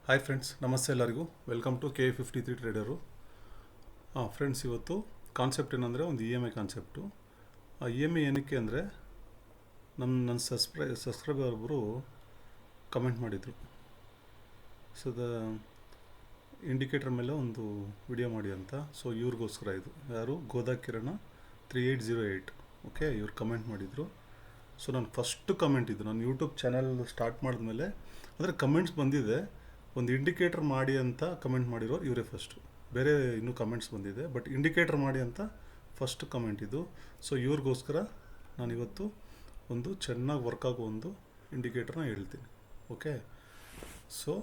Hi friends, ನಮಸ್ತೆ ಎಲ್ಲರಿಗೂ. Welcome to K53 trader. Friends, ಇವತ್ತು ಕಾನ್ಸೆಪ್ಟ್ ಏನಂದರೆ ಒಂದು EMI ಕಾನ್ಸೆಪ್ಟು. ಆ EMI ಏನಕ್ಕೆ ಅಂದರೆ ನನ್ನ ಸಬ್ಸ್ಕ್ರೈಬರ್ ಒಬ್ಬರು ಕಮೆಂಟ್ ಮಾಡಿದರು. ಸೊ ಇಂಡಿಕೇಟರ್ ಮೇಲೆ ಒಂದು ವಿಡಿಯೋ ಮಾಡಿ ಅಂತ. ಸೊ ಇವ್ರಿಗೋಸ್ಕರ ಇದು ಯಾರು ಗೋದಾಕಿರಣ 3808. ಓಕೆ, ಇವ್ರು ಕಮೆಂಟ್ ಮಾಡಿದರು. ಸೊ ನಾನು ಫಸ್ಟ್ ಕಮೆಂಟ್ ಇದು ನಾನು ಯೂಟ್ಯೂಬ್ ಚಾನಲ್ ಸ್ಟಾರ್ಟ್ ಮಾಡಿದ್ಮೇಲೆ ಅಂದರೆ ಕಮೆಂಟ್ಸ್ ಬಂದಿದೆ. ಒಂದು ಇಂಡಿಕೇಟರ್ ಮಾಡಿ ಅಂತ ಕಮೆಂಟ್ ಮಾಡಿರೋರು ಇವರೇ ಫಸ್ಟು. ಬೇರೆ ಇನ್ನೂ ಕಮೆಂಟ್ಸ್ ಬಂದಿದೆ, ಬಟ್ ಇಂಡಿಕೇಟರ್ ಮಾಡಿ ಅಂತ ಫಸ್ಟ್ ಕಮೆಂಟ್ ಇದು. ಸೊ ಇವ್ರಿಗೋಸ್ಕರ ನಾನಿವತ್ತು ಒಂದು ಚೆನ್ನಾಗಿ ವರ್ಕ್ ಆಗೋ ಒಂದು ಇಂಡಿಕೇಟರ್ನ ಹೇಳ್ತೀನಿ. ಓಕೆ, ಸೊ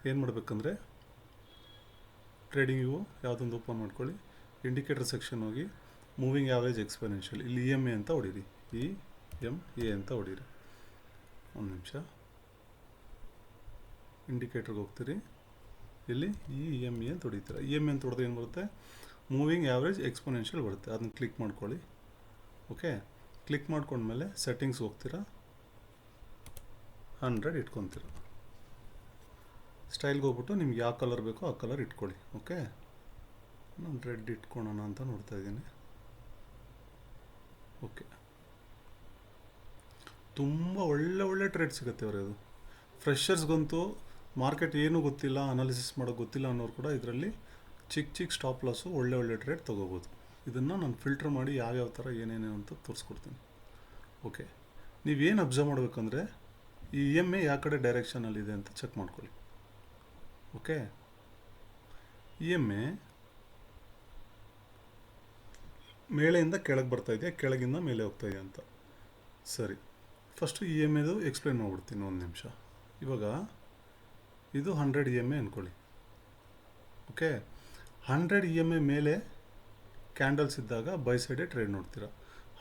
ಏನು ಮಾಡಬೇಕಂದ್ರೆ ಟ್ರೇಡಿಂಗ್ ಇವು ಯಾವುದೊಂದು ಓಪನ್ ಮಾಡ್ಕೊಳ್ಳಿ. ಇಂಡಿಕೇಟರ್ ಸೆಕ್ಷನ್ ಹೋಗಿ ಮೂವಿಂಗ್ ಆ್ಯಾವ್ರೇಜ್ ಎಕ್ಸ್ಪೆನೆನ್ಷಿಯಲ್ ಇಲ್ಲಿ EMA ಅಂತ ಹೊಡೀರಿ. EMA ಅಂತ ಹೊಡೀರಿ. ಒಂದು ನಿಮಿಷ, ಇಂಡಿಕೇಟರ್ಗೆ ಹೋಗ್ತೀರಿ. ಇಲ್ಲಿ EMA ಅಂತ ಹೊಡಿತೀರ. EMA ಅಂತ ಹೊಡೆದ್ರೆ ಏನು ಬರುತ್ತೆ? ಮೂವಿಂಗ್ ಆ್ಯಾವ್ರೇಜ್ ಎಕ್ಸ್ಪೊನೆನ್ಷಿಯಲ್ ಬರುತ್ತೆ. ಅದನ್ನ ಕ್ಲಿಕ್ ಮಾಡ್ಕೊಳ್ಳಿ. ಓಕೆ, ಕ್ಲಿಕ್ ಮಾಡ್ಕೊಂಡ್ಮೇಲೆ ಸೆಟ್ಟಿಂಗ್ಸ್ ಹೋಗ್ತೀರಾ, 100 ಇಟ್ಕೊತೀರ. ಸ್ಟೈಲ್ಗೆ ಹೋಗ್ಬಿಟ್ಟು ನಿಮ್ಗೆ ಯಾವ ಕಲರ್ ಬೇಕೋ ಆ ಕಲರ್ ಇಟ್ಕೊಳ್ಳಿ. ಓಕೆ, ನಾನು ರೆಡ್ ಇಟ್ಕೊಳ್ಳೋಣ ಅಂತ ನೋಡ್ತಾ ಇದ್ದೀನಿ. ಓಕೆ, ತುಂಬ ಒಳ್ಳೆ ಟ್ರೇಡ್ ಸಿಗುತ್ತೆ ಅವರೇ. ಅದು ಫ್ರೆಷರ್ಸ್ಗಂತೂ ಮಾರ್ಕೆಟ್ ಏನೂ ಗೊತ್ತಿಲ್ಲ, ಅನಾಲಿಸಿಸ್ ಮಾಡೋಕ್ಕೆ ಗೊತ್ತಿಲ್ಲ ಅನ್ನೋರು ಕೂಡ ಇದರಲ್ಲಿ ಚಿಕ್ಕ ಸ್ಟಾಪ್ ಲಾಸು ಒಳ್ಳೆ ಟ್ರೇಡ್ ತೊಗೋಬೋದು. ಇದನ್ನು ನಾನು ಫಿಲ್ಟರ್ ಮಾಡಿ ಯಾವ್ಯಾವ ಥರ ಏನೇನು ಅಂತ ತೋರಿಸ್ಕೊಡ್ತೀನಿ. ಓಕೆ, ನೀವೇನು ಅಬ್ಸರ್ವ್ ಮಾಡಬೇಕಂದ್ರೆ ಈ EMA ಯಾವ ಕಡೆ ಡೈರೆಕ್ಷನಲ್ಲಿದೆ ಅಂತ ಚೆಕ್ ಮಾಡ್ಕೊಳ್ಳಿ. ಓಕೆ, EMA ಮೇಳೆಯಿಂದ ಕೆಳಗೆ ಬರ್ತಾಯಿದೆಯಾ, ಕೆಳಗಿಂದ ಮೇಲೆ ಹೋಗ್ತಾಯಿದೆ ಅಂತ. ಸರಿ, ಫಸ್ಟು EMAದು ಎಕ್ಸ್ಪ್ಲೇನ್ ಮಾಡಿಬಿಡ್ತೀನಿ ಒಂದು ನಿಮಿಷ. ಇವಾಗ ಇದು 100 EMA ಅಂದ್ಕೊಳ್ಳಿ. ಓಕೆ, 100 EMA ಮೇಲೆ ಕ್ಯಾಂಡಲ್ಸ್ ಇದ್ದಾಗ ಬೈ ಸೈಡೇ ಟ್ರೇಡ್ ನೋಡ್ತೀರಾ.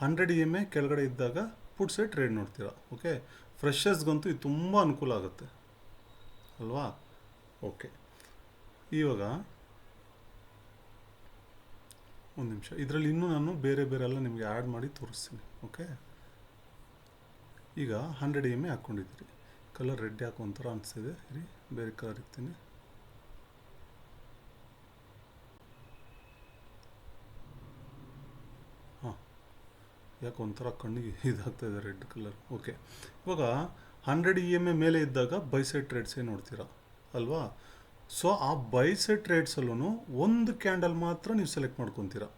100 EMA ಕೆಳಗಡೆ ಇದ್ದಾಗ ಪುಟ್ ಸೈಡ್ ಟ್ರೇಡ್ ನೋಡ್ತೀರಾ. ಓಕೆ, ಫ್ರೆಷರ್ಸ್ಗಂತೂ ಇದು ತುಂಬ ಅನುಕೂಲ ಆಗುತ್ತೆ ಅಲ್ವಾ? ಓಕೆ, ಇವಾಗ ಒಂದು ನಿಮಿಷ, ಇದರಲ್ಲಿ ಇನ್ನೂ ನಾನು ಬೇರೆ ಎಲ್ಲ ನಿಮಗೆ ಆ್ಯಡ್ ಮಾಡಿ ತೋರಿಸ್ತೀನಿ. ಓಕೆ, ಈಗ 100 EMA ಹಾಕ್ಕೊಂಡಿದ್ದೀರಿ. ಕಲರ್ ರೆಡ್ ಯಾಕೆ ಒಂಥರ ಅನಿಸ್ತಿದೆ, ಇರಿ ಬೇರೆ ಕಲರ್ ಇರ್ತೀನಿ. ಯಾಕೆ ಒಂಥರ ಕಣ್ಣಿಗೆ ಇದಾಗ್ತಾಯಿದೆ ರೆಡ್ ಕಲರ್. ಓಕೆ, ಇವಾಗ 100 EMA ಮೇಲೆ ಇದ್ದಾಗ ಬೈ ಸೈಡ್ ಟ್ರೇಡ್ಸೇ ನೋಡ್ತೀರಾ ಅಲ್ವಾ? ಸೊ ಆ ಬೈ ಸೈಡ್ ಟ್ರೇಡ್ಸಲ್ಲೂ ಒಂದು ಕ್ಯಾಂಡಲ್ ಮಾತ್ರ ನೀವು ಸೆಲೆಕ್ಟ್ ಮಾಡ್ಕೊತೀರಾ.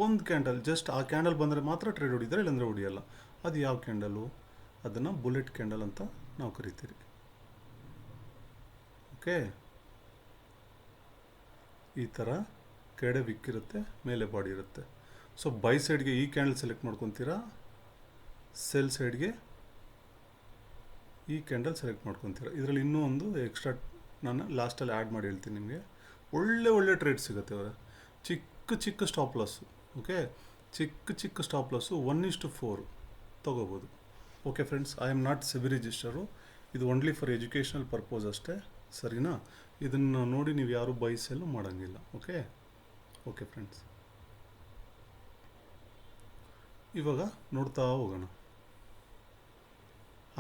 ಒಂದು ಕ್ಯಾಂಡಲ್, ಜಸ್ಟ್ ಆ ಕ್ಯಾಂಡಲ್ ಬಂದರೆ ಮಾತ್ರ ಟ್ರೇಡ್ ಹೊಡಿತಾರೆ, ಇಲ್ಲಾಂದರೆ ಹೊಡಿಯಲ್ಲ. ಅದು ಯಾವ ಕ್ಯಾಂಡಲು? ಅದನ್ನು ಬುಲೆಟ್ ಕ್ಯಾಂಡಲ್ ಅಂತ ನಾವು ಕರಿತೀರಿ. ಓಕೆ, ಈ ಥರ ಕೆಳಗಡೆ ವಿಕ್ ಇರುತ್ತೆ, ಮೇಲೆ ಬಾಡಿ ಇರುತ್ತೆ. ಸೊ ಬೈ ಸೈಡ್ಗೆ ಈ ಕ್ಯಾಂಡಲ್ ಸೆಲೆಕ್ಟ್ ಮಾಡ್ಕೊತೀರಾ, ಸೆಲ್ ಸೈಡ್ಗೆ ಈ ಕ್ಯಾಂಡಲ್ ಸೆಲೆಕ್ಟ್ ಮಾಡ್ಕೊತೀರಾ. ಇದರಲ್ಲಿ ಇನ್ನೂ ಒಂದು ಎಕ್ಸ್ಟ್ರಾ ನಾನು ಲಾಸ್ಟಲ್ಲಿ ಆ್ಯಡ್ ಮಾಡಿ ಹೇಳ್ತೀನಿ ನಿಮಗೆ. ಒಳ್ಳೆ ಟ್ರೇಡ್ ಸಿಗುತ್ತೆ ಅವರ. ಚಿಕ್ಕ ಸ್ಟಾಪ್ ಲಾಸು. ಓಕೆ, ಚಿಕ್ಕ ಸ್ಟಾಪ್ ಲಾಸು 1:4 ತೊಗೋಬೋದು. Okay friends, I am not SEBI register. ಇದು ಓನ್ಲಿ ಫಾರ್ ಎಜುಕೇಷನಲ್ ಪರ್ಪೋಸ್ ಅಷ್ಟೇ, ಸರಿನಾ? ಇದನ್ನು ನೋಡಿ ನೀವು ಯಾರೂ ಬೈ ಸೆಲ್ಲು ಮಾಡೋಂಗಿಲ್ಲ. ಓಕೆ ಫ್ರೆಂಡ್ಸ್, ಇವಾಗ ನೋಡ್ತಾ ಹೋಗೋಣ.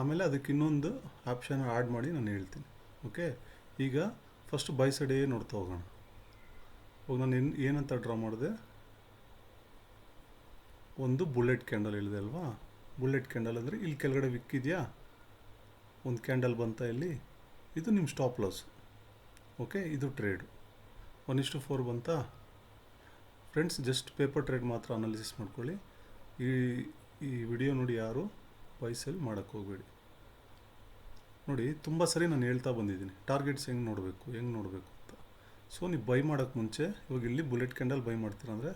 ಆಮೇಲೆ ಅದಕ್ಕೆ ಇನ್ನೊಂದು ಆಪ್ಷನ್ ಆ್ಯಡ್ ಮಾಡಿ ನಾನು ಹೇಳ್ತೀನಿ. ಓಕೆ, ಈಗ ಫಸ್ಟು ಬೈ ಸೈಡೇ ನೋಡ್ತಾ ಹೋಗೋಣ. ಇವಾಗ ನಾನು ಏನಂತ ಡ್ರಾ ಮಾಡಿದೆ? ಒಂದು ಬುಲೆಟ್ ಕ್ಯಾಂಡಲ್ ಹೇಳಿದೆ ಅಲ್ವಾ? ಬುಲೆಟ್ ಕ್ಯಾಂಡಲ್ ಅಂದರೆ ಇಲ್ಲಿ ಕೆಳಗಡೆ ವಿಕ್ಕಿದೆಯಾ, ಒಂದು ಕ್ಯಾಂಡಲ್ ಬಂತ ಇಲ್ಲಿ, ಇದು ನಿಮ್ಮ ಸ್ಟಾಪ್ ಲಾಸ್. ಓಕೆ, ಇದು ಟ್ರೇಡು 1:4 ಬಂತಾ ಫ್ರೆಂಡ್ಸ್? ಜಸ್ಟ್ ಪೇಪರ್ ಟ್ರೇಡ್ ಮಾತ್ರ ಅನಾಲಿಸಿಸ್ ಮಾಡ್ಕೊಳ್ಳಿ. ಈ ವಿಡಿಯೋ ನೋಡಿ ಯಾರು ಬೈ ಸೆಲ್ ಮಾಡೋಕ್ಕೆ ಹೋಗಬೇಡಿ. ನೋಡಿ, ತುಂಬ ಸರಿ ನಾನು ಹೇಳ್ತಾ ಬಂದಿದ್ದೀನಿ ಟಾರ್ಗೆಟ್ಸ್ ಹೆಂಗೆ ನೋಡಬೇಕು ಅಂತ. ಸೊ ನೀವು ಬೈ ಮಾಡೋಕ್ಕೆ ಮುಂಚೆ ಇವಾಗ ಇಲ್ಲಿ ಬುಲೆಟ್ ಕ್ಯಾಂಡಲ್ ಬೈ ಮಾಡ್ತೀರ ಅಂದರೆ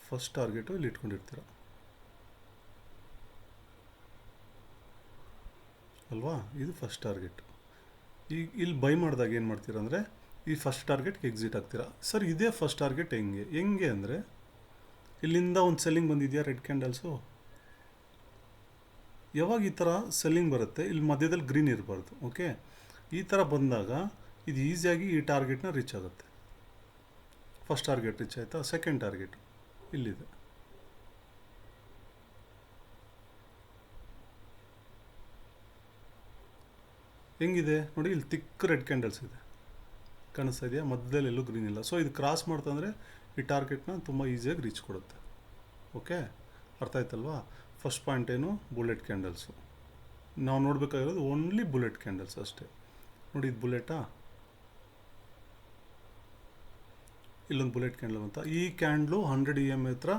ಫಸ್ಟ್ ಟಾರ್ಗೆಟು ಇಲ್ಲಿ ಇಟ್ಕೊಂಡಿರ್ತೀರ ಅಲ್ವಾ? ಇದು ಫಸ್ಟ್ ಟಾರ್ಗೆಟ್. ಈಗ ಇಲ್ಲಿ ಬೈ ಮಾಡಿದಾಗ ಏನು ಮಾಡ್ತೀರ ಅಂದರೆ ಈ ಫಸ್ಟ್ ಟಾರ್ಗೆಟ್ಗೆ ಎಕ್ಸಿಟ್ ಆಗ್ತೀರಾ. ಸರ್, ಇದೇ ಫಸ್ಟ್ ಟಾರ್ಗೆಟ್ ಹೆಂಗೆ ಅಂದರೆ ಇಲ್ಲಿಂದ ಒಂದು ಸೆಲ್ಲಿಂಗ್ ಬಂದಿದೆಯಾ ರೆಡ್ ಕ್ಯಾಂಡಲ್ಸು. ಯಾವಾಗ ಈ ಥರ ಸೆಲ್ಲಿಂಗ್ ಬರುತ್ತೆ, ಇಲ್ಲಿ ಮಧ್ಯದಲ್ಲಿ ಗ್ರೀನ್ ಇರಬಾರ್ದು. ಓಕೆ, ಈ ಥರ ಬಂದಾಗ ಇದು ಈಸಿಯಾಗಿ ಈ ಟಾರ್ಗೆಟ್ನ ರೀಚ್ ಆಗುತ್ತೆ. ಫಸ್ಟ್ ಟಾರ್ಗೆಟ್ ರೀಚ್ ಆಯಿತಾ? ಸೆಕೆಂಡ್ ಟಾರ್ಗೆಟ್ ಇಲ್ಲಿದೆ. ಹೆಂಗಿದೆ ನೋಡಿ, ಇಲ್ಲಿ ತಿಕ್ ರೆಡ್ ಕ್ಯಾಂಡಲ್ಸ್ ಇದೆ ಕಾಣಿಸ್ತಾ ಇದೆಯಾ, ಮಧ್ಯದಲ್ಲಿ ಎಲ್ಲೂ ಗ್ರೀನ್ ಇಲ್ಲ. ಸೊ ಇದು ಕ್ರಾಸ್ ಮಾಡ್ತಂದರೆ ಈ ಟಾರ್ಗೆಟ್ನ ತುಂಬ ಈಸಿಯಾಗಿ ರೀಚ್ ಕೊಡುತ್ತೆ. ಓಕೆ, ಅರ್ಥ ಆಯ್ತಲ್ವಾ? ಫಸ್ಟ್ ಪಾಯಿಂಟ್ ಏನು, ಬುಲೆಟ್ ಕ್ಯಾಂಡಲ್ಸು. ನಾವು ನೋಡಬೇಕಾಗಿರೋದು ಓನ್ಲಿ ಬುಲೆಟ್ ಕ್ಯಾಂಡಲ್ಸ್ ಅಷ್ಟೇ. ನೋಡಿ, ಇದು ಬುಲೆಟಾ, ಇಲ್ಲೊಂದು ಬುಲೆಟ್ ಕ್ಯಾಂಡಲ್ ಅಂತ. ಈ ಕ್ಯಾಂಡ್ಲು 100 EMA ಹತ್ರ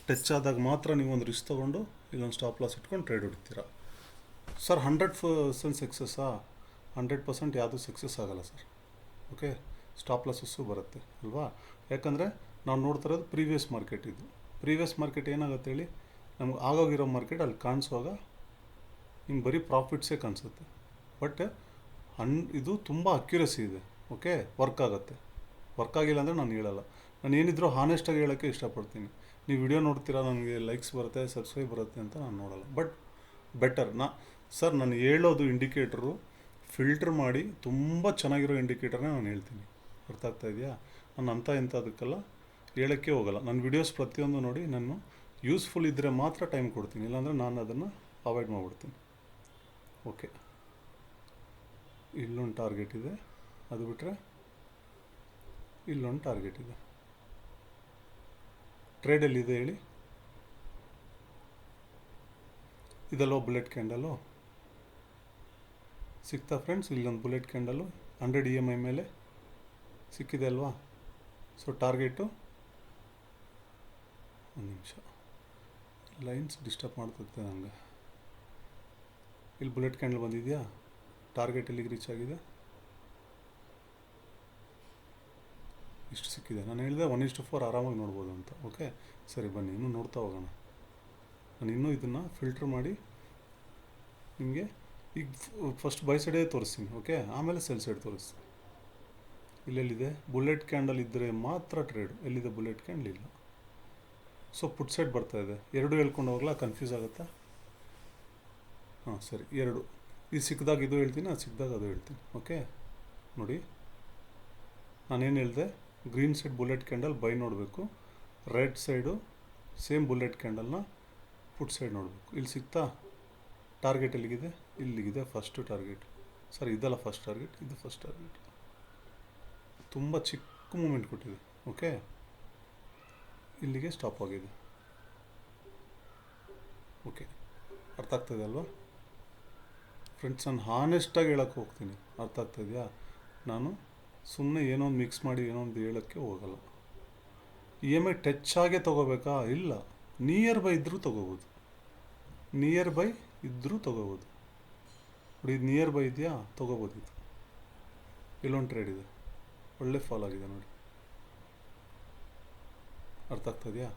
ಟಚ್ ಆದಾಗ ಮಾತ್ರ ನೀವು ಒಂದು ರಿಸ್ಕ್ ತೊಗೊಂಡು ಇಲ್ಲೊಂದು ಸ್ಟಾಪ್ ಲಾಸ್ ಇಟ್ಕೊಂಡು ಟ್ರೇಡ್ ಹೊಡಿತೀರಾ. ಸರ್ 100% ಸಕ್ಸಸ್ಸಾ? 100% ಯಾವುದೂ ಸಕ್ಸಸ್ ಆಗೋಲ್ಲ ಸರ್. ಓಕೆ, ಸ್ಟಾಪ್ ಲಾಸಸ್ಸು ಬರುತ್ತೆ ಅಲ್ವಾ? ಯಾಕಂದರೆ ನಾವು ನೋಡ್ತಾ ಇರೋದು ಪ್ರೀವಿಯಸ್ ಮಾರ್ಕೆಟ್. ಇದು ಪ್ರೀವಿಯಸ್ ಮಾರ್ಕೆಟ್ ಏನಾಗುತ್ತೆ ಹೇಳಿ, ನಮ್ಗೆ ಆಗೋಗಿರೋ ಮಾರ್ಕೆಟ್ ಅಲ್ಲಿ ಕಾಣಿಸುವಾಗ ನಿಮ್ಗೆ ಬರೀ ಪ್ರಾಫಿಟ್ಸೇ ಕಾಣಿಸುತ್ತೆ. ಬಟ್ ಇದು ತುಂಬ ಅಕ್ಯುರಸಿ ಇದೆ. ಓಕೆ, ವರ್ಕ್ ಆಗುತ್ತೆ. ವರ್ಕ್ ಆಗಿಲ್ಲ ಅಂದರೆ ನಾನು ಹೇಳಲ್ಲ. ನಾನು ಏನಿದ್ರೂ ಹಾನೆಸ್ಟಾಗಿ ಹೇಳೋಕ್ಕೆ ಇಷ್ಟಪಡ್ತೀನಿ. ನೀವು ವಿಡಿಯೋ ನೋಡ್ತೀರಾ, ನನಗೆ ಲೈಕ್ಸ್ ಬರುತ್ತೆ, ಸಬ್ಸ್ಕ್ರೈಬ್ ಬರುತ್ತೆ ಅಂತ ನಾನು ನೋಡಲ್ಲ. ಬಟ್ ಬೆಟರ್ ಸರ್, ನಾನು ಹೇಳೋದು ಇಂಡಿಕೇಟ್ರು ಫಿಲ್ಟ್ರ್ ಮಾಡಿ ತುಂಬ ಚೆನ್ನಾಗಿರೋ ಇಂಡಿಕೇಟರ್ನೇ ನಾನು ಹೇಳ್ತೀನಿ. ಅರ್ಥ ಆಗ್ತಾ ಇದೆಯಾ? ನಾನು ಇಂಥದಕ್ಕೆಲ್ಲ ಹೇಳೋಕ್ಕೆ ಹೋಗಲ್ಲ. ನನ್ನ ವಿಡಿಯೋಸ್ ಪ್ರತಿಯೊಂದು ನೋಡಿ, ನಾನು ಯೂಸ್ಫುಲ್ ಇದ್ದರೆ ಮಾತ್ರ ಟೈಮ್ ಕೊಡ್ತೀನಿ, ಇಲ್ಲಾಂದರೆ ನಾನು ಅದನ್ನು ಅವಾಯ್ಡ್ ಮಾಡಿಬಿಡ್ತೀನಿ. ಓಕೆ, ಇಲ್ಲೊಂದು ಟಾರ್ಗೆಟ್ ಇದೆ, ಅದು ಬಿಟ್ಟರೆ ಇಲ್ಲೊಂದು ಟಾರ್ಗೆಟ್ ಇದೆ. ಟ್ರೇಡಲ್ಲಿದೆ ಹೇಳಿ, ಇದಲ್ಲೋ ಬುಲೆಟ್ ಕ್ಯಾಂಡಲು ಸಿಗ್ತಾ ಫ್ರೆಂಡ್ಸ್? ಇಲ್ಲೊಂದು ಬುಲೆಟ್ ಕ್ಯಾಂಡಲು 100 EMA ಮೇಲೆ ಸಿಕ್ಕಿದೆ ಅಲ್ವಾ? ಸೊ ಟಾರ್ಗೆಟು, ಒಂದು ನಿಮಿಷ, ಲೈನ್ಸ್ ಡಿಸ್ಟರ್ಬ್ ಮಾಡ್ತಿರುತ್ತೆ ನನಗೆ. ಇಲ್ಲಿ ಬುಲೆಟ್ ಕ್ಯಾಂಡಲ್ ಬಂದಿದೆಯಾ? ಟಾರ್ಗೆಟ್ ಎಲ್ಲಿಗೆ ರೀಚ್ ಆಗಿದೆ? ಇಷ್ಟು ಸಿಕ್ಕಿದೆ. ನಾನು ಹೇಳಿದೆ 1:4 ಆರಾಮಾಗಿ ನೋಡ್ಬೋದು ಅಂತ. ಓಕೆ, ಸರಿ, ಬನ್ನಿ ಇನ್ನೂ ನೋಡ್ತಾ ಹೋಗೋಣ. ನಾನು ಇನ್ನೂ ಇದನ್ನು ಫಿಲ್ಟ್ರ್ ಮಾಡಿ ನಿಮಗೆ ಈಗ ಫಸ್ಟ್ ಬೈ ಸೈಡೇ ತೋರಿಸ್ತೀನಿ. ಓಕೆ, ಆಮೇಲೆ ಸೆಲ್ ಸೈಡ್ ತೋರಿಸ್ತೀನಿ. ಇಲ್ಲೆಲ್ಲಿದೆ ಬುಲೆಟ್ ಕ್ಯಾಂಡಲ್ ಇದ್ದರೆ ಮಾತ್ರ ಟ್ರೇಡು. ಎಲ್ಲಿದೆ ಬುಲೆಟ್ ಕ್ಯಾಂಡಲ್? ಇಲ್ಲ. ಸೊ ಪುಟ್ ಸೈಡ್ ಬರ್ತಾ ಇದೆ. ಎರಡು ಹೇಳ್ಕೊಂಡು ಹೋಗ್ಲಾ? ಕನ್ಫ್ಯೂಸ್ ಆಗುತ್ತಾ? ಹಾಂ ಸರಿ, ಎರಡು. ಇದು ಸಿಕ್ಕಿದಾಗ ಇದು ಹೇಳ್ತೀನಿ, ಅದು ಸಿಕ್ಕಿದಾಗ ಅದು ಹೇಳ್ತೀನಿ. ಓಕೆ, ನೋಡಿ ನಾನೇನು ಹೇಳಿದೆ, green side bullet candle buy ನೋಡಬೇಕು, ರೆಡ್ ಸೈಡು ಸೇಮ್ ಬುಲೆಟ್ ಕ್ಯಾಂಡಲ್ನ ಪುಟ್ ಸೈಡ್ ನೋಡಬೇಕು. ಇಲ್ಲಿ ಸಿಗ್ತಾ? ಟಾರ್ಗೆಟ್ ಎಲ್ಲಿಗಿದೆ? ಇಲ್ಲಿಗಿದೆ ಫಸ್ಟು ಟಾರ್ಗೆಟ್. ಸರ್ ಇದಲ್ಲ ಫಸ್ಟ್ ಟಾರ್ಗೆಟ್, ಇದು ಫಸ್ಟ್ ಟಾರ್ಗೆಟ್. ತುಂಬ ಚಿಕ್ಕ ಮೂಮೆಂಟ್ ಕೊಟ್ಟಿದೆ. ಓಕೆ, ಇಲ್ಲಿಗೆ ಸ್ಟಾಪ್ ಆಗಿದೆ. ಓಕೆ, ಅರ್ಥ ಆಗ್ತಾಯಿದೆ ಅಲ್ವಾ ಫ್ರೆಂಡ್ಸ್? ನಾನು ಹಾನೆಸ್ಟಾಗಿ ಹೇಳೋಕ್ಕೆ ಹೋಗ್ತೀನಿ. ಅರ್ಥ ಆಗ್ತಾಯಿದೆಯಾ? ನಾನು ಸುಮ್ಮನೆ ಏನೊಂದು ಮಿಕ್ಸ್ ಮಾಡಿ ಏನೊಂದು ಹೇಳೋಕ್ಕೆ ಹೋಗಲ್ಲ. EMA ಟಚ್ ಆಗೇ ತೊಗೋಬೇಕಾ? ಇಲ್ಲ, ನಿಯರ್ ಬೈ ಇದ್ದರೂ ತೊಗೋಬೋದು. ನಿಯರ್ ಬೈ ಇದ್ದರೂ ತೊಗೋಬೋದು. ನೋಡಿ, ಇದು ನಿಯರ್ ಬೈ ಇದೆಯಾ? ತೊಗೋಬೋದು. ಇದು ಇಲ್ಲೊಂದು ಟ್ರೇಡ್ ಇದೆ, ಒಳ್ಳೆ ಫಾಲ್ ಆಗಿದೆ ನೋಡಿ. ಅರ್ಥ ಆಗ್ತಾಯಿದೆಯಾ?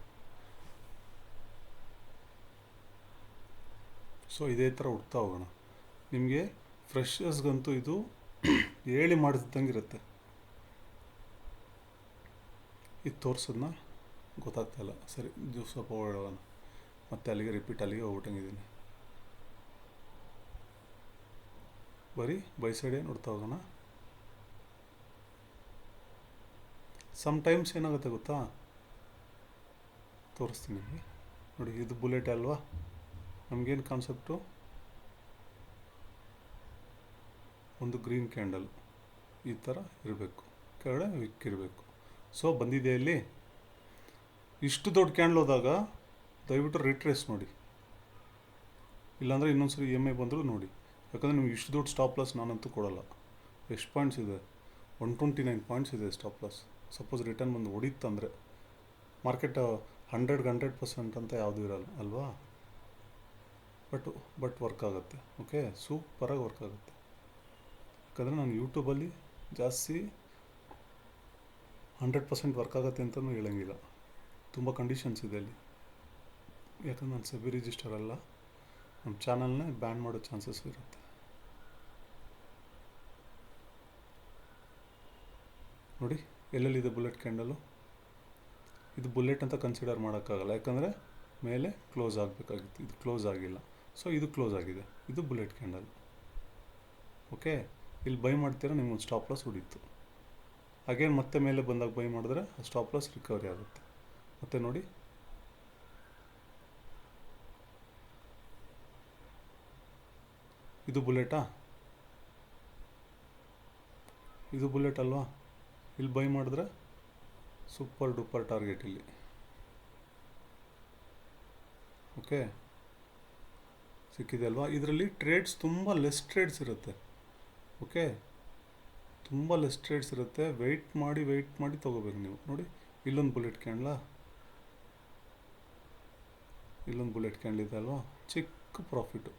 ಸೊ ಇದೇ ಥರ ಹುಡ್ತಾ ಹೋಗೋಣ. ನಿಮಗೆ ಫ್ರೆಶರ್ಸ್ಗಂತೂ ಇದು ಹೇಳಿ ಮಾಡಿಸ್ದಂಗೆ ಇರುತ್ತೆ. ಇದು ತೋರಿಸೋದನ್ನ ಗೊತ್ತಾಗ್ತಾಯಿಲ್ಲ. ಸರಿ, ಸ್ವಲ್ಪ ಓಡೋಣ. ಮತ್ತೆ ಅಲ್ಲಿಗೆ ರಿಪೀಟ್, ಅಲ್ಲಿಗೆ ಹೋಗ್ಬಿಟ್ಟಂಗಿದ್ದೀನಿ. ಬರೀ ಬೈ ಸೈಡೇ ನೋಡ್ತಾ ಹೋಗೋಣ. ಸಮ್ಟೈಮ್ಸ್ ಏನಾಗುತ್ತೆ ಗೊತ್ತಾ? ತೋರಿಸ್ತೀನಿ ನಿಮಗೆ. ನೋಡಿ, ಇದು ಬುಲೆಟ್ ಅಲ್ವಾ? ನಮಗೇನು ಕಾನ್ಸೆಪ್ಟು? ಒಂದು ಗ್ರೀನ್ ಕ್ಯಾಂಡಲ್ ಈ ಥರ ಇರಬೇಕು, ಕೆಳಗಡೆ ವಿಕ್ ಇರಬೇಕು. ಸೊ ಬಂದಿದೆ ಇಲ್ಲಿ. ಇಷ್ಟು ದೊಡ್ಡ ಕ್ಯಾಂಡಲ್ ಹೋದಾಗ ದಯವಿಟ್ಟು ರಿಟ್ರೇಸ್ ನೋಡಿ, ಇಲ್ಲಾಂದರೆ ಇನ್ನೊಂದ್ಸರಿ EMA ಬಂದರೂ ನೋಡಿ. ಯಾಕಂದರೆ ನಿಮ್ಗೆ ಇಷ್ಟು ದೊಡ್ಡ ಸ್ಟಾಪ್ ಲಾಸ್ ನಾನಂತೂ ಕೊಡೋಲ್ಲ. ಎಷ್ಟು ಪಾಯಿಂಟ್ಸ್ ಇದೆ? 129 ಪಾಯಿಂಟ್ಸ್ ಇದೆ ಸ್ಟಾಪ್ ಲಾಸ್. ಸಪೋಸ್ ರಿಟರ್ನ್ ಬಂದು ಹೊಡಿತಂದರೆ ಮಾರ್ಕೆಟ್ 100% ಅಂತ ಯಾವುದೂ ಇರಲ್ಲ ಅಲ್ವಾ? ಬಟ್ ವರ್ಕ್ ಆಗುತ್ತೆ. ಓಕೆ, ಸೂಪರಾಗಿ ವರ್ಕ್ ಆಗುತ್ತೆ. ಯಾಕಂದರೆ ನಾನು ಯೂಟ್ಯೂಬಲ್ಲಿ ಜಾಸ್ತಿ 100% ವರ್ಕ್ ಆಗುತ್ತೆ ಅಂತಲೂ ಹೇಳೋಂಗಿಲ್ಲ. ತುಂಬ ಕಂಡೀಷನ್ಸ್ ಇದೆ ಅಲ್ಲಿ. ಯಾಕಂದ್ರೆ ನಾನು ಸೆಬಿ ರಿಜಿಸ್ಟರ್ ಅಲ್ಲ, ನಮ್ಮ ಚಾನಲ್ನೇ ಬ್ಯಾನ್ ಮಾಡೋ ಚಾನ್ಸಸ್ ಇರುತ್ತೆ. ನೋಡಿ, ಎಲ್ಲೆಲ್ಲಿದೆ ಬುಲೆಟ್ ಕ್ಯಾಂಡಲು? ಇದು ಬುಲೆಟ್ ಅಂತ ಕನ್ಸಿಡರ್ ಮಾಡೋಕ್ಕಾಗಲ್ಲ, ಯಾಕಂದರೆ ಮೇಲೆ ಕ್ಲೋಸ್ ಆಗಬೇಕಾಗಿತ್ತು. ಇದು ಕ್ಲೋಸ್ ಆಗಿಲ್ಲ, ಸೊ ಇದು ಕ್ಲೋಸ್ ಆಗಿದೆ. ಇದು ಬುಲೆಟ್ ಕ್ಯಾಂಡಲ್. ಓಕೆ, ಇಲ್ಲಿ ಬೈ ಮಾಡ್ತೀರಾ, ನಿಮ್ಗೊಂದು ಸ್ಟಾಪ್ ಲಾಸ್ ಹೊಡೀತು. ಅಗೇನ್ ಮತ್ತೆ ಮೇಲೆ ಬಂದಾಗ ಬೈ ಮಾಡಿದ್ರೆ ಆ ಸ್ಟಾಪ್ ಲಾಸ್ ರಿಕವರಿ ಆಗುತ್ತೆ. ಮತ್ತೆ ನೋಡಿ, ಇದು ಬುಲೆಟಾ? ಇದು ಬುಲೆಟ್ ಅಲ್ವಾ? ಇಲ್ಲಿ ಬೈ ಮಾಡಿದ್ರೆ ಸೂಪರ್ ಡೂಪರ್ ಟಾರ್ಗೆಟ್ ಇಲ್ಲಿ. ಓಕೆ, ಸಿಕ್ಕಿದೆ ಅಲ್ವಾ. ಇದರಲ್ಲಿ ಟ್ರೇಡ್ಸ್ ತುಂಬ ಲೆಸ್ ಟ್ರೇಡ್ಸ್ ಇರುತ್ತೆ. ಓಕೆ, ತುಂಬ ಲೆಸ್ ಟ್ರೇಡ್ಸ್ ಇರುತ್ತೆ. ವೆಯ್ಟ್ ಮಾಡಿ ತೊಗೋಬೇಕು ನೀವು. ನೋಡಿ, ಇಲ್ಲೊಂದು ಬುಲೆಟ್ ಕ್ಯಾಂಡ್ಲಾ, ಇಲ್ಲೊಂದು ಬುಲೆಟ್ ಕ್ಯಾಂಡಲ್ ಇದೆ ಅಲ್ವಾ, ಚಿಕ್ಕ ಪ್ರಾಫಿಟು.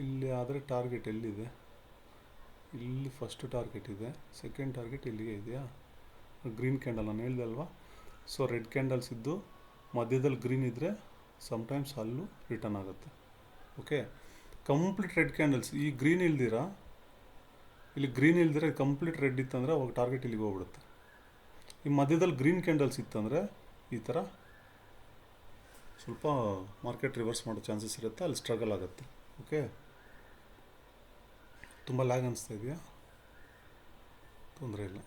ಇಲ್ಲಿ ಆದರೆ ಟಾರ್ಗೆಟ್ ಎಲ್ಲಿದೆ? ಇಲ್ಲಿ ಫಸ್ಟ್ ಟಾರ್ಗೆಟ್ ಇದೆ, ಸೆಕೆಂಡ್ ಟಾರ್ಗೆಟ್ ಇಲ್ಲಿಗೆ ಇದೆಯಾ? ಗ್ರೀನ್ ಕ್ಯಾಂಡಲ್ ನಾನು ಹೇಳಿದೆ ಅಲ್ವಾ. ಸೊ ರೆಡ್ ಕ್ಯಾಂಡಲ್ಸ್ ಇದ್ದು ಮಧ್ಯದಲ್ಲಿ ಗ್ರೀನ್ ಇದ್ದರೆ ಸಮ್ಟೈಮ್ಸ್ ಅಲ್ಲೂ ರಿಟರ್ನ್ ಆಗುತ್ತೆ. ಓಕೆ, ಕಂಪ್ಲೀಟ್ ರೆಡ್ ಕ್ಯಾಂಡಲ್ಸ್, ಈ ಗ್ರೀನ್ ಇಲ್ದಿರ, ಇಲ್ಲಿ ಗ್ರೀನ್ ಇಲ್ದಿರ ಕಂಪ್ಲೀಟ್ ರೆಡ್ ಇತ್ತಂದರೆ ಅವಾಗ ಟಾರ್ಗೆಟ್ ಇಲ್ಲಿಗೆ ಹೋಗ್ಬಿಡುತ್ತೆ. ಈ ಮಧ್ಯದಲ್ಲಿ ಗ್ರೀನ್ ಕ್ಯಾಂಡಲ್ಸ್ ಇತ್ತಂದರೆ ಈ ಥರ ಸ್ವಲ್ಪ ಮಾರ್ಕೆಟ್ ರಿವರ್ಸ್ ಮಾಡೋ ಚಾನ್ಸಸ್ ಇರುತ್ತೆ, ಅಲ್ಲಿ ಸ್ಟ್ರಗಲ್ ಆಗುತ್ತೆ. ಓಕೆ, ತುಂಬ ಲ್ಯಾಗ್ ಅನಿಸ್ತಾ ಇದೆಯಾ? ತೊಂದರೆ ಇಲ್ಲ.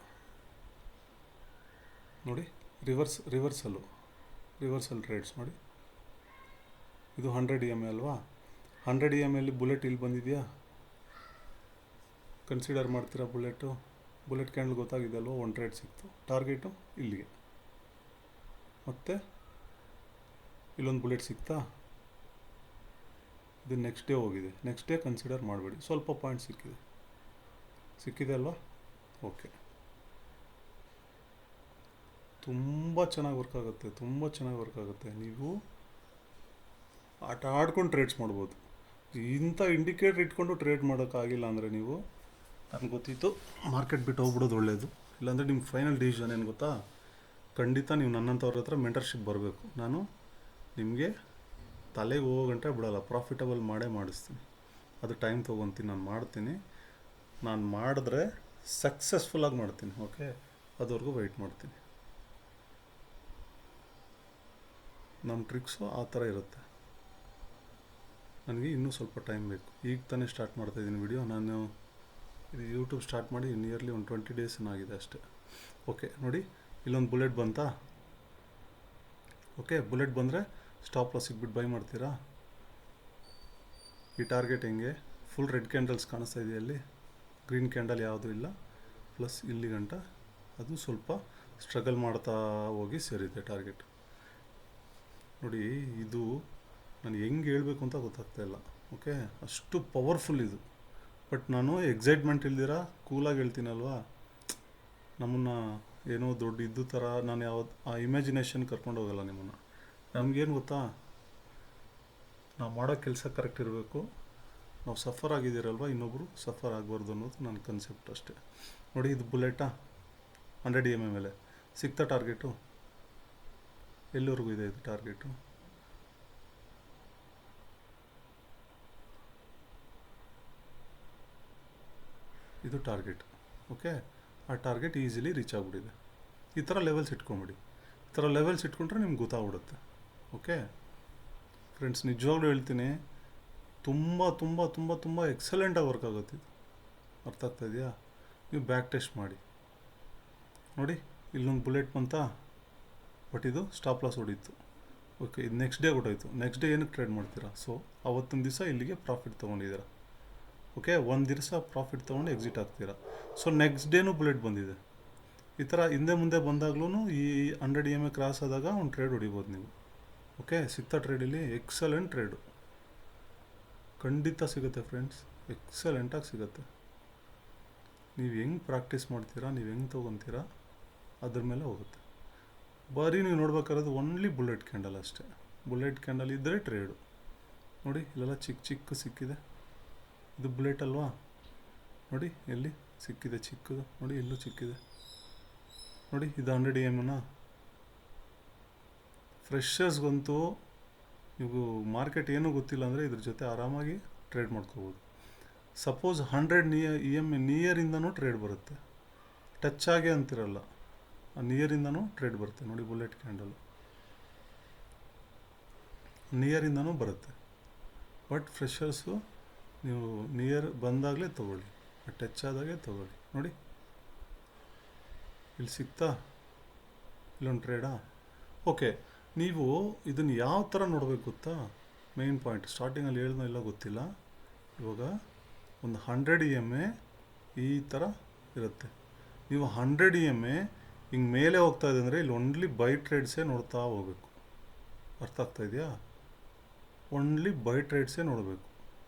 ನೋಡಿ, ರಿವರ್ಸಲ್ ಟ್ರೇಡ್ಸ್ ನೋಡಿ. ಇದು 100 EMA ಅಲ್ವಾ. 100 EMA ಬುಲೆಟ್ ಇಲ್ಲಿ ಬಂದಿದೆಯಾ? ಕನ್ಸಿಡರ್ ಮಾಡ್ತೀರಾ ಬುಲೆಟ್ ಕ್ಯಾಂಡಲ್ ಗೊತ್ತಾಗಿದೆ ಅಲ್ವಾ. ಒಂದು ಟ್ರೇಡ್ ಸಿಕ್ತು, ಟಾರ್ಗೆಟು ಇಲ್ಲಿಗೆ. ಮತ್ತು ಇಲ್ಲೊಂದು ಬುಲೆಟ್ ಸಿಕ್ತಾ? ಇದು ನೆಕ್ಸ್ಟ್ ಡೇ ಹೋಗಿದೆ. ನೆಕ್ಸ್ಟ್ ಡೇ ಕನ್ಸಿಡರ್ ಮಾಡಬೇಡಿ, ಸ್ವಲ್ಪ ಪಾಯಿಂಟ್ ಸಿಕ್ಕಿದೆ ಅಲ್ವಾ. ಓಕೆ, ತುಂಬ ಚೆನ್ನಾಗಿ ವರ್ಕ್ ಆಗುತ್ತೆ. ನೀವು ಆಟ ಆಡ್ಕೊಂಡು ಟ್ರೇಡ್ಸ್ ಮಾಡ್ಬೋದು. ಇಂಥ ಇಂಡಿಕೇಟರ್ ಇಟ್ಕೊಂಡು ಟ್ರೇಡ್ ಮಾಡೋಕ್ಕಾಗಿಲ್ಲ ಅಂದರೆ ನೀವು, ನನಗೆ ಗೊತ್ತಿತ್ತು, ಮಾರ್ಕೆಟ್ ಬಿಟ್ಟು ಹೋಗ್ಬಿಡೋದು ಒಳ್ಳೆಯದು. ಇಲ್ಲಾಂದರೆ ನಿಮ್ಮ ಫೈನಲ್ ಡಿಸಿಷನ್ ಏನು ಗೊತ್ತಾ? ಖಂಡಿತ ನೀವು ನನ್ನಂಥವ್ರ ಹತ್ರ ಮೆಂಟರ್ಶಿಪ್ ಬರಬೇಕು. ನಾನು ನಿಮಗೆ ತಲೆಗೆ ಹೋಗೋ ಗಂಟೆ ಬಿಡೋಲ್ಲ, ಪ್ರಾಫಿಟಬಲ್ ಮಾಡಿಸ್ತೀನಿ. ಅದು ಟೈಮ್ ತೊಗೊತೀನಿ, ನಾನು ಮಾಡ್ತೀನಿ. ನಾನು ಮಾಡಿದ್ರೆ ಸಕ್ಸಸ್ಫುಲ್ಲಾಗಿ ಮಾಡ್ತೀನಿ. ಓಕೆ, ಅದುವರೆಗೂ ವೆಯ್ಟ್ ಮಾಡ್ತೀನಿ. ನಮ್ಮ ಟ್ರಿಕ್ಸು ಆ ಥರ ಇರುತ್ತೆ. ನನಗೆ ಇನ್ನೂ ಸ್ವಲ್ಪ ಟೈಮ್ ಬೇಕು. ಈಗ ತಾನೇ ಸ್ಟಾರ್ಟ್ ಮಾಡ್ತಾಯಿದ್ದೀನಿ ವಿಡಿಯೋ. ನಾನು ಇದು ಯೂಟ್ಯೂಬ್ ಸ್ಟಾರ್ಟ್ ಮಾಡಿ ನಿಯರ್ಲಿ ಒಂದು 20 days ಆಗಿದೆ ಅಷ್ಟೇ. ಓಕೆ, ನೋಡಿ, ಇಲ್ಲೊಂದು ಬುಲೆಟ್ ಬಂತಾ? ಓಕೆ, ಬುಲೆಟ್ ಬಂದರೆ ಸ್ಟಾಪ್ ಲಾಸ್ ಸಿಗ್ಬಿಟ್ಟು ಬೈ ಮಾಡ್ತೀರಾ? ಈ ಟಾರ್ಗೆಟ್ ಹೆಂಗೆ? ಫುಲ್ ರೆಡ್ ಕ್ಯಾಂಡಲ್ಸ್ ಕಾಣಿಸ್ತಾ ಇದೆಯಲ್ಲಿ, ಗ್ರೀನ್ ಕ್ಯಾಂಡಲ್ ಯಾವುದೂ ಇಲ್ಲ. ಪ್ಲಸ್ ಇಲ್ಲಿ ಗಂಟ ಅದು ಸ್ವಲ್ಪ ಸ್ಟ್ರಗಲ್ ಮಾಡ್ತಾ ಹೋಗಿ ಸೇರಿದೆ ಟಾರ್ಗೆಟ್. ನೋಡಿ, ಇದು ನಾನು ಹೆಂಗೆ ಹೇಳಬೇಕು ಅಂತ ಗೊತ್ತಾಗ್ತಾ ಇಲ್ಲ. ಓಕೆ, ಅಷ್ಟು ಪವರ್ಫುಲ್ ಇದು. ಬಟ್ ನಾನು ಎಕ್ಸೈಟ್ಮೆಂಟ್ ಇಲ್ದಿರ ಕೂಲಾಗಿ ಹೇಳ್ತೀನಲ್ವಾ, ನಮ್ಮನ್ನು ಏನೋ ದೊಡ್ಡ ಇದ್ದು ಥರ ನಾನು ಯಾವತ್ತು ಆ ಇಮ್ಯಾಜಿನೇಷನ್ ಕರ್ಕೊಂಡು ಹೋಗಲ್ಲ ನಿಮ್ಮನ್ನು. ನಮಗೇನು ಗೊತ್ತಾ, ನಾವು ಮಾಡೋ ಕೆಲಸ ಕರೆಕ್ಟ್ ಇರಬೇಕು. ನಾವು ಸಫರ್ ಆಗಿದ್ದೀರಲ್ವ, ಇನ್ನೊಬ್ಬರು ಸಫರ್ ಆಗಬಾರ್ದು ಅನ್ನೋದು ನನ್ನ ಕನ್ಸೆಪ್ಟ್ ಅಷ್ಟೇ. ನೋಡಿ, ಇದು ಬುಲೆಟಾ 100 EMA ಮೇಲೆ ಸಿಗ್ತಾ ಟಾರ್ಗೆಟು? ಎಲ್ಲಿವರೆಗೂ ಇದೆ ಇದು ಟಾರ್ಗೆಟು? ಇದು ಟಾರ್ಗೆಟ್. ಓಕೆ, ಆ ಟಾರ್ಗೆಟ್ ಈಸಿಲಿ ರೀಚ್ ಆಗಿಬಿಟ್ಟಿದೆ. ಈ ಥರ ಲೆವೆಲ್ಸ್ ಇಟ್ಕೊಂಬಿಡಿ. ಈ ಥರ ಲೆವೆಲ್ಸ್ ಇಟ್ಕೊಂಡ್ರೆ ನಿಮ್ಗೆ ಗೊತ್ತಾಗ್ಬಿಡುತ್ತೆ. ಓಕೆ ಫ್ರೆಂಡ್ಸ್, ನಿಜವಾಗ್ಲೂ ಹೇಳ್ತೀನಿ, ತುಂಬ ಎಕ್ಸಲೆಂಟಾಗಿ ವರ್ಕ್ ಆಗುತ್ತೆ ಇದು. ಅರ್ಥ ಆಗ್ತಾ ಇದೆಯಾ? ನೀವು ಬ್ಯಾಕ್ ಟೆಸ್ಟ್ ಮಾಡಿ ನೋಡಿ. ಇಲ್ಲೊಂದು ಬುಲೆಟ್ ಬಂತಾ? ಬಟ್ ಇದು ಸ್ಟಾಪ್ ಲಾಸ್ ಹೊಡೀತು. ಓಕೆ, ಇದು ನೆಕ್ಸ್ಟ್ ಡೇ ಹೊಟ್ಟೋಯ್ತು. ನೆಕ್ಸ್ಟ್ ಡೇ ಏನಕ್ಕೆ ಟ್ರೇಡ್ ಮಾಡ್ತೀರಾ? ಸೊ ಅವತ್ತೊಂದು ದಿವಸ ಇಲ್ಲಿಗೆ ಪ್ರಾಫಿಟ್ ತೊಗೊಂಡಿದ್ದೀರಾ. ಓಕೆ, ಒಂದು ದಿವಸ ಪ್ರಾಫಿಟ್ ತೊಗೊಂಡು ಎಕ್ಸಿಟ್ ಆಗ್ತೀರಾ. ಸೊ ನೆಕ್ಸ್ಟ್ ಡೇನೂ ಬುಲೆಟ್ ಬಂದಿದೆ. ಈ ಥರ ಹಿಂದೆ ಮುಂದೆ ಬಂದಾಗ್ಲೂ ಈ 100 EMA ಕ್ರಾಸ್ ಆದಾಗ ಒಂದು ಟ್ರೇಡ್ ಹೊಡಿಬೋದು ನೀವು. ಓಕೆ, ಸಿಗ್ತಾ ಟ್ರೇಡಲ್ಲಿ ಎಕ್ಸಲೆಂಟ್ ಟ್ರೇಡು ಖಂಡಿತ ಸಿಗುತ್ತೆ ಫ್ರೆಂಡ್ಸ್, ಎಕ್ಸಲೆಂಟಾಗಿ ಸಿಗುತ್ತೆ. ನೀವು ಹೆಂಗೆ ಪ್ರಾಕ್ಟೀಸ್ ಮಾಡ್ತೀರಾ, ನೀವು ಹೆಂಗೆ ತೊಗೊತೀರಾ ಅದ್ರ ಮೇಲೆ ಹೋಗುತ್ತೆ. ಬರೀ ನೀವು ನೋಡ್ಬೇಕಾದ್ರೆ ಓನ್ಲಿ ಬುಲೆಟ್ ಕ್ಯಾಂಡಲ್ ಅಷ್ಟೇ. ಬುಲೆಟ್ ಕ್ಯಾಂಡಲ್ ಇದ್ದರೆ ಟ್ರೇಡು. ನೋಡಿ, ಇಲ್ಲೆಲ್ಲ ಚಿಕ್ಕ ಸಿಕ್ಕಿದೆ. ಇದು ಬುಲೆಟ್ ಅಲ್ವಾ? ನೋಡಿ, ಎಲ್ಲಿ ಸಿಕ್ಕಿದೆ ಚಿಕ್ಕದು. ನೋಡಿ, ಎಲ್ಲೂ ಸಿಕ್ಕಿದೆ. ನೋಡಿ, ಇದು 100 EMA. ಫ್ರೆಶರ್ಸ್ಗಂತೂ ನೀವು ಮಾರ್ಕೆಟ್ ಏನೂ ಗೊತ್ತಿಲ್ಲ ಅಂದರೆ ಇದ್ರ ಜೊತೆ ಆರಾಮಾಗಿ ಟ್ರೇಡ್ ಮಾಡ್ಕೋಬೋದು. ಸಪೋಸ್ 100 EMA ನಿಯರಿಂದನೂ ಟ್ರೇಡ್ ಬರುತ್ತೆ. ಟಚ್ ಆಗೇ ಅಂತಿರಲ್ಲ, ಆ ನಿಯರಿಂದನೂ ಟ್ರೇಡ್ ಬರುತ್ತೆ. ನೋಡಿ, ಬುಲೆಟ್ ಕ್ಯಾಂಡಲ್ ನಿಯರಿಂದನೂ ಬರುತ್ತೆ. ಬಟ್ ಫ್ರೆಶರ್ಸು ನೀವು ನಿಯರ್ ಬಂದಾಗಲೇ ತೊಗೊಳ್ಳಿ, ಟಚ್ ಆದಾಗೆ ತೊಗೊಳ್ಳಿ. ನೋಡಿ, ಇಲ್ಲಿ ಸಿಗ್ತಾ? ಇಲ್ಲೊಂದು ಟ್ರೇಡಾ? ಓಕೆ, ನೀವು ಇದನ್ನು ಯಾವ ಥರ ನೋಡಬೇಕು ಗೊತ್ತಾ? ಮೇನ್ ಪಾಯಿಂಟ್ ಸ್ಟಾರ್ಟಿಂಗಲ್ಲಿ ಹೇಳ್ದೋ ಇಲ್ಲ ಗೊತ್ತಿಲ್ಲ. ಇವಾಗ ಒಂದು 100 EMA ಈ ಥರ ಇರುತ್ತೆ. ನೀವು 100 EMA ಹಿಂಗೆ ಮೇಲೆ ಹೋಗ್ತಾ ಇದೆ ಅಂದರೆ ಇಲ್ಲಿ ಓನ್ಲಿ ಬೈ ಟ್ರೇಡ್ಸೇ ನೋಡ್ತಾ ಹೋಗ್ಬೇಕು. ಅರ್ಥ ಆಗ್ತಾ ಇದೆಯಾ? ಓನ್ಲಿ ಬೈ ಟ್ರೇಡ್ಸೇ ನೋಡಬೇಕು.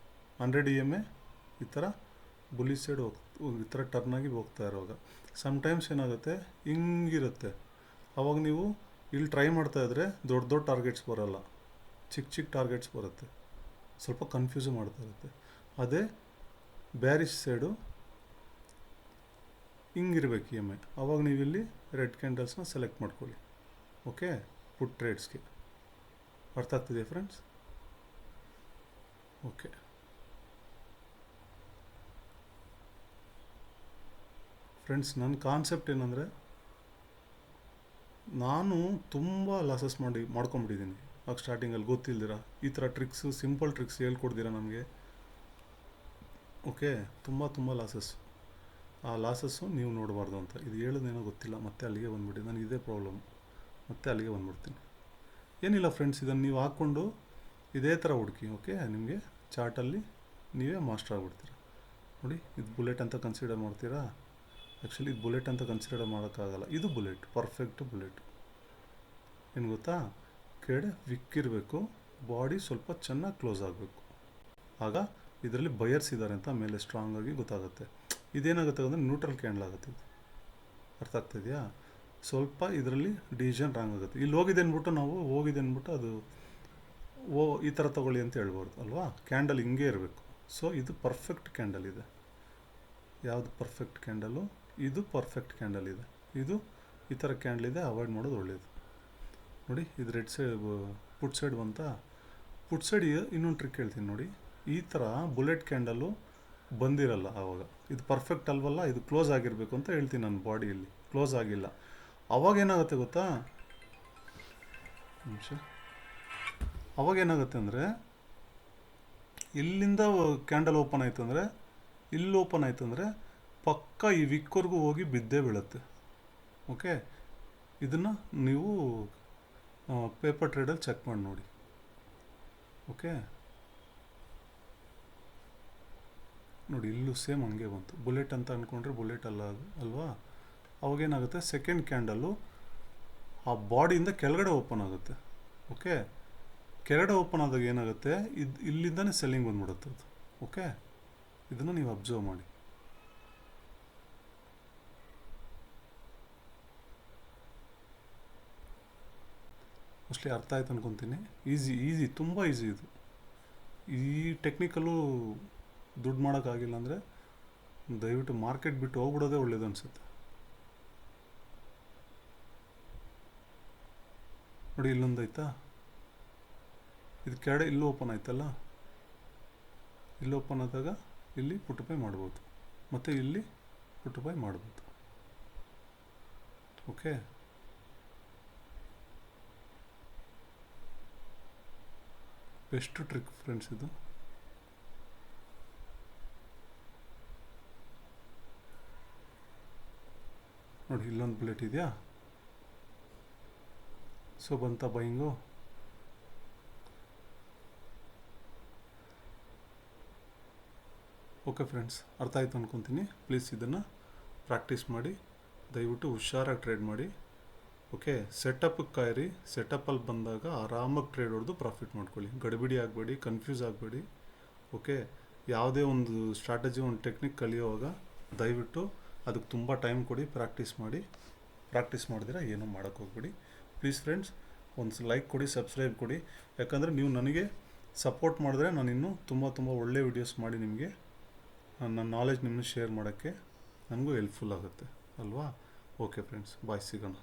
100 EMA ಈ ಥರ ಬುಲಿ ಸೈಡ್ ಈ ಥರ ಟರ್ನಾಗಿ ಹೋಗ್ತಾ ಇರುವಾಗ ಸಮ್ಟೈಮ್ಸ್ ಏನಾಗುತ್ತೆ, ಹಿಂಗಿರುತ್ತೆ. ಅವಾಗ ನೀವು ಇಲ್ಲಿ ಟ್ರೈ ಮಾಡ್ತಾಯಿದ್ರೆ ದೊಡ್ಡ ದೊಡ್ಡ ಟಾರ್ಗೆಟ್ಸ್ ಬರೋಲ್ಲ, ಚಿಕ್ಕ ಚಿಕ್ಕ ಟಾರ್ಗೆಟ್ಸ್ ಬರುತ್ತೆ, ಸ್ವಲ್ಪ ಕನ್ಫ್ಯೂಸ್ ಮಾಡ್ತಾ ಇರುತ್ತೆ. ಅದೇ ಬ್ಯಾರಿಶ್ ಸೈಡು ಹಿಂಗಿರ್ಬೇಕು EMA. ಅವಾಗ ನೀವಿಲ್ಲಿ ರೆಡ್ ಕ್ಯಾಂಡಲ್ಸ್ನ ಸೆಲೆಕ್ಟ್ ಮಾಡ್ಕೊಳ್ಳಿ. ಓಕೆ, ಪುಟ್ ಟ್ರೇಡ್ಸ್ಗೆ. ಅರ್ಥ ಆಗ್ತಿದೆಯಾ ಫ್ರೆಂಡ್ಸ್? ಓಕೆ, ಫ್ರೆಂಡ್ಸ್ ನನ್ನ ಕಾನ್ಸೆಪ್ಟ್ ಏನಂದರೆ, ನಾನು ತುಂಬ ಲಾಸಸ್ ಮಾಡ್ಕೊಂಬಿಟ್ಟಿದ್ದೀನಿ. ಆಗ ಸ್ಟಾರ್ಟಿಂಗಲ್ಲಿ ಗೊತ್ತಿಲ್ದಿರ ಈ ಥರ ಟ್ರಿಕ್ಸು, ಸಿಂಪಲ್ ಟ್ರಿಕ್ಸ್ ಹೇಳ್ಕೊಡ್ದಿರ ನನಗೆ. ಓಕೆ, ತುಂಬ ಲಾಸಸ್. ಆ ಲಾಸಸ್ಸು ನೀವು ನೋಡಬಾರ್ದು ಅಂತ ಇದು ಹೇಳೋದೇನೋ ಗೊತ್ತಿಲ್ಲ, ಮತ್ತೆ ಅಲ್ಲಿಗೆ ಬಂದುಬಿಟ್ಟು ನನಗೆ ಇದೇ ಪ್ರಾಬ್ಲಮ್, ಮತ್ತೆ ಅಲ್ಲಿಗೆ ಬಂದುಬಿಡ್ತೀನಿ. ಏನಿಲ್ಲ ಫ್ರೆಂಡ್ಸ್, ಇದನ್ನು ನೀವು ಹಾಕ್ಕೊಂಡು ಇದೇ ಥರ ಹುಡುಕಿ. ಓಕೆ, ನಿಮಗೆ ಚಾರ್ಟಲ್ಲಿ ನೀವೇ ಮಾಸ್ಟರ್ ಆಗ್ಬಿಡ್ತೀರ. ನೋಡಿ, ಇದು ಬುಲೆಟ್ ಅಂತ ಕನ್ಸಿಡರ್ ಮಾಡ್ತೀರಾ? ಆ್ಯಕ್ಚುಲಿ ಇದು ಬುಲೆಟ್ ಅಂತ ಕನ್ಸಿಡರ್ ಮಾಡೋಕ್ಕಾಗಲ್ಲ, ಇದು ಬುಲೆಟ್, ಪರ್ಫೆಕ್ಟ್ ಬುಲೆಟ್. ಏನು ಗೊತ್ತಾ, ಕೆಡೆ ವಿಕ್ಕಿರಬೇಕು, ಬಾಡಿ ಸ್ವಲ್ಪ ಚೆನ್ನಾಗಿ ಕ್ಲೋಸ್ ಆಗಬೇಕು. ಆಗ ಇದರಲ್ಲಿ ಬಯರ್ಸ್ ಇದ್ದಾರೆ ಅಂತ ಮೇಲೆ ಸ್ಟ್ರಾಂಗಾಗಿ ಗೊತ್ತಾಗುತ್ತೆ. ಇದೇನಾಗುತ್ತೆ ಅಂದರೆ ನ್ಯೂಟ್ರಲ್ ಕ್ಯಾಂಡಲ್ ಆಗುತ್ತೆ ಇದು. ಅರ್ಥ ಆಗ್ತಾಯಿದೆಯಾ? ಸ್ವಲ್ಪ ಇದರಲ್ಲಿ ಡಿಸಿಷನ್ ರಾಂಗ್ ಆಗುತ್ತೆ. ಇಲ್ಲಿ ಹೋಗಿದೆ ಅಂದ್ಬಿಟ್ಟು ನಾವು ಅದು ಈ ಥರ ತೊಗೊಳ್ಳಿ ಅಂತ ಹೇಳ್ಬಾರ್ದು ಅಲ್ವಾ? ಕ್ಯಾಂಡಲ್ ಹಿಂಗೆ ಇರಬೇಕು. ಸೊ ಇದು ಪರ್ಫೆಕ್ಟ್ ಕ್ಯಾಂಡಲ್ ಇದೆ. ಯಾವುದು ಪರ್ಫೆಕ್ಟ್ ಕ್ಯಾಂಡಲು? ಇದು ಪರ್ಫೆಕ್ಟ್ ಕ್ಯಾಂಡಲ್ ಇದೆ. ಇದು ಈ ಥರ ಕ್ಯಾಂಡಲ್ ಇದೆ, ಅವಾಯ್ಡ್ ಮಾಡೋದು ಒಳ್ಳೆಯದು. ನೋಡಿ, ಇದು ರೆಡ್ ಸೈಡ್ ಪುಟ್ ಸೈಡ್ ಬಂತ. ಪುಟ್ ಸೈಡ್ ಇನ್ನೊಂದು ಟ್ರಿಕ್ ಹೇಳ್ತೀನಿ ನೋಡಿ. ಈ ಥರ ಬುಲೆಟ್ ಕ್ಯಾಂಡಲು ಬಂದಿರಲ್ಲ ಆವಾಗ, ಇದು ಪರ್ಫೆಕ್ಟ್ ಅಲ್ವಲ್ಲ, ಇದು ಕ್ಲೋಸ್ ಆಗಿರಬೇಕು ಅಂತ ಹೇಳ್ತೀನಿ ನಾನು. ಬಾಡಿಯಲ್ಲಿ ಕ್ಲೋಸ್ ಆಗಿಲ್ಲ, ಅವಾಗ ಏನಾಗುತ್ತೆ ಗೊತ್ತಾ, ಅವಾಗ ಏನಾಗುತ್ತೆ ಅಂದರೆ, ಇಲ್ಲಿಂದ ಕ್ಯಾಂಡಲ್ ಓಪನ್ ಆಯಿತು ಅಂದರೆ, ಇಲ್ಲಿ ಓಪನ್ ಆಯಿತು ಅಂದರೆ ಪಕ್ಕ ಈ ವಿಕ್ವರೆಗೂ ಹೋಗಿ ಬಿದ್ದೇ ಬೀಳುತ್ತೆ. ಓಕೆ, ಇದನ್ನು ನೀವು ಪೇಪರ್ ಟ್ರೇಡಲ್ಲಿ ಚೆಕ್ ಮಾಡಿ ನೋಡಿ. ಓಕೆ, ನೋಡಿ ಇಲ್ಲೂ ಸೇಮ್ ಹಂಗೆ ಬಂತು. ಬುಲೆಟ್ ಅಂತ ಅಂದ್ಕೊಂಡ್ರೆ ಬುಲೆಟ್ ಅಲ್ಲ ಅದು ಅಲ್ವಾ? ಅವಾಗೇನಾಗುತ್ತೆ, ಸೆಕೆಂಡ್ ಕ್ಯಾಂಡಲ್ಲು ಆ ಬಾಡಿಯಿಂದ ಕೆಳಗಡೆ ಓಪನ್ ಆಗುತ್ತೆ. ಓಕೆ, ಕೆಳಗಡೆ ಓಪನ್ ಆದಾಗ ಏನಾಗುತ್ತೆ, ಇಲ್ಲಿಂದನೇ ಸೆಲ್ಲಿಂಗ್ ಬಂದ್ಬಿಡುತ್ತೆ ಅದು. ಓಕೆ, ಇದನ್ನು ನೀವು ಅಬ್ಸರ್ವ್ ಮಾಡಿ. ಮೋಸ್ಟ್ಲಿ ಅರ್ಥ ಆಯ್ತು ಅನ್ಕೊತೀನಿ. ಈಸಿ, ತುಂಬ ಈಸಿ ಇದು. ಈ ಟೆಕ್ನಿಕಲ್ಲೂ ದುಡ್ಡು ಮಾಡೋಕ್ಕಾಗಿಲ್ಲ ಅಂದರೆ ದಯವಿಟ್ಟು ಮಾರ್ಕೆಟ್ ಬಿಟ್ಟು ಹೋಗ್ಬಿಡೋದೇ ಒಳ್ಳೇದು ಅನಿಸುತ್ತೆ. ನೋಡಿ, ಇಲ್ಲೊಂದಾಯ್ತಾ, ಇದು ಕೆಳಗಡೆ ಇಲ್ಲೂ ಓಪನ್ ಆಯ್ತಲ್ಲ, ಇಲ್ಲಿ ಓಪನ್ ಆದಾಗ ಇಲ್ಲಿ ಪುಟ್ ಬೈ ಮಾಡ್ಬೋದು, ಮತ್ತು ಇಲ್ಲಿ ಪುಟ್ ಬೈ ಮಾಡ್ಬೋದು. ಓಕೆ, ಬೆಸ್ಟ್ ಟ್ರಿಕ್ ಫ್ರೆಂಡ್ಸ್ ಇದು. ನೋಡಿ, ಇಲ್ಲೊಂದು ಬುಲೆಟ್ ಇದೆಯಾ, ಸೊ ಬಂತ ಬೈಯಿಂಗು. ಓಕೆ ಫ್ರೆಂಡ್ಸ್, ಅರ್ಥ ಆಯಿತು ಅಂದ್ಕೊತೀನಿ. ಪ್ಲೀಸ್ ಇದನ್ನು ಪ್ರಾಕ್ಟೀಸ್ ಮಾಡಿ, ದಯವಿಟ್ಟು ಹುಷಾರಾಗಿ ಟ್ರೇಡ್ ಮಾಡಿ. ಓಕೆ, ಸೆಟಪ್ಗೆ ಕಾಯಿರಿ. ಸೆಟಪ್ಪಲ್ಲಿ ಬಂದಾಗ ಆರಾಮಾಗಿ ಟ್ರೇಡ್ ಹೊಡೆದು ಪ್ರಾಫಿಟ್ ಮಾಡ್ಕೊಳ್ಳಿ. ಗಡಿಬಿಡಿ ಆಗಬೇಡಿ, ಕನ್ಫ್ಯೂಸ್ ಆಗಬೇಡಿ. ಓಕೆ, ಯಾವುದೇ ಒಂದು ಸ್ಟ್ರಾಟಜಿ, ಒಂದು ಟೆಕ್ನಿಕ್ ಕಲಿಯೋವಾಗ ದಯವಿಟ್ಟು ಅದಕ್ಕೆ ತುಂಬ ಟೈಮ್ ಕೊಡಿ, ಪ್ರಾಕ್ಟೀಸ್ ಮಾಡಿ. ಪ್ರಾಕ್ಟೀಸ್ ಮಾಡಿದ್ರೆ ಏನೂ ಮಾಡೋಕ್ಕೋಗ್ಬೇಡಿ. ಪ್ಲೀಸ್ ಫ್ರೆಂಡ್ಸ್, ಒಂದು ಲೈಕ್ ಕೊಡಿ, ಸಬ್ಸ್ಕ್ರೈಬ್ ಕೊಡಿ. ಯಾಕಂದರೆ ನೀವು ನನಗೆ ಸಪೋರ್ಟ್ ಮಾಡಿದ್ರೆ ನಾನು ಇನ್ನೂ ತುಂಬ ಒಳ್ಳೆ ವೀಡಿಯೋಸ್ ಮಾಡಿ ನಿಮಗೆ ನನ್ನ ನಾಲೆಜ್ ನಿಮ್ಮನ್ನು ಶೇರ್ ಮಾಡೋಕ್ಕೆ ನನಗೂ ಹೆಲ್ಪ್ಫುಲ್ ಆಗುತ್ತೆ ಅಲ್ವಾ? ಓಕೆ ಫ್ರೆಂಡ್ಸ್, ಬಾಯ್, ಸಿಗೋಣ.